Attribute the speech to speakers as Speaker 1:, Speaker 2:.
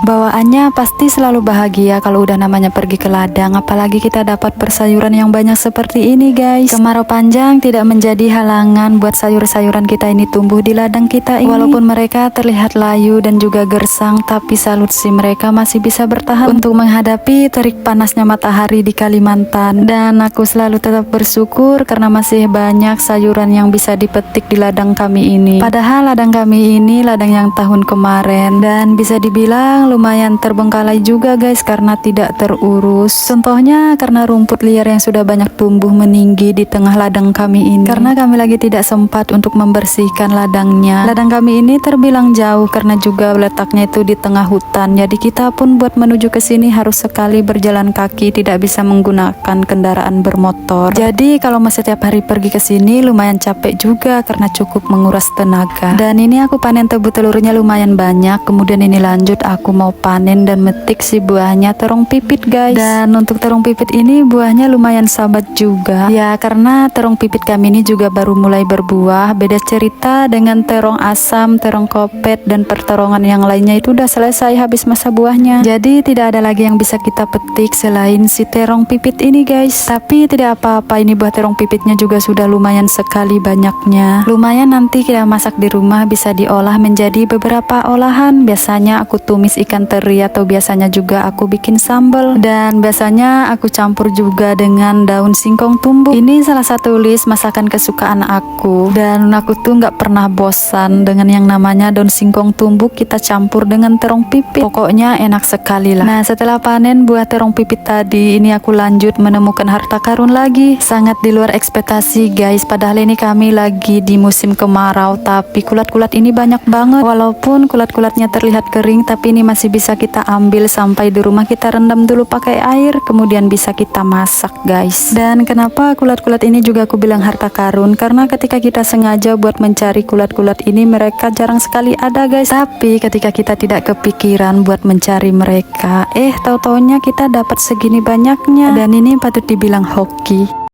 Speaker 1: Bawaannya pasti selalu bahagia kalau udah namanya pergi ke ladang, apalagi kita dapat bersayuran yang banyak seperti ini guys. Kemarau panjang tidak menjadi halangan buat sayur-sayuran kita ini tumbuh di ladang kita ini. Walaupun mereka terlihat layu dan juga gersang, tapi salut sih mereka masih bisa bertahan untuk menghadapi terik panasnya matahari di Kalimantan. Dan aku selalu tetap bersyukur karena masih banyak sayuran yang bisa dipetik di ladang kami ini. Padahal ladang kami ini ladang yang tahun kemarin dan bisa dibilang lumayan terbengkalai juga guys karena tidak terurus. Contohnya karena rumput liar yang sudah banyak tumbuh meninggi di tengah ladang kami ini. Karena kami lagi tidak sempat untuk membersihkan ladangnya. Ladang kami ini terbilang jauh karena juga letaknya itu di tengah hutan. Jadi kita pun buat menuju ke sini harus sekali berjalan kaki, tidak bisa menggunakan kendaraan bermotor. Jadi kalau masih setiap hari pergi ke sini lumayan capek juga karena cukup menguras tenaga. Dan ini aku panen tebu telurnya lumayan banyak. Kemudian ini lanjut aku mau panen dan metik si buahnya terong pipit guys. Dan untuk terong pipit ini buahnya lumayan sahabat juga. Ya karena terong pipit kami ini juga baru mulai berbuah. Beda cerita dengan terong asam, terong kopet dan perterongan yang lainnya itu udah selesai habis masa buahnya. Jadi tidak ada lagi yang bisa kita petik selain si terong pipit ini guys. Tapi tidak apa-apa, ini buah terong pipitnya juga sudah lumayan sekali banyaknya. Lumayan nanti kita masak di rumah, bisa diolah menjadi beberapa olahan. Biasanya aku tumis ikan teri atau biasanya juga aku bikin sambal. Dan biasanya aku campur juga dengan daun singkong tumbuk. Ini salah satu list masakan kesukaan aku. Dan aku tuh nggak pernah bosan dengan yang namanya daun singkong tumbuk kita campur dengan terong pipit. Pokoknya enak sekali lah. Nah setelah panen buah terong pipit tadi, ini aku lanjut menemukan harta karun lagi. Sangat di luar ekspektasi guys. Padahal ini kami lagi di musim kemarau, tapi kulat-kulat ini banyak banget. Walaupun kulat-kulatnya terlihat kering, tapi ini masih bisa kita ambil. Sampai di rumah kita rendam dulu pakai air, kemudian bisa kita masak guys. Dan kenapa kulat-kulat ini juga aku bilang harta karun, karena ketika kita sengaja buat mencari kulat-kulat ini, mereka jarang sekali ada guys. Tapi ketika kita tidak kepikiran buat mencari mereka, tahu-taunya kita dapat segini banyaknya. Dan ini patut dibilang hoki.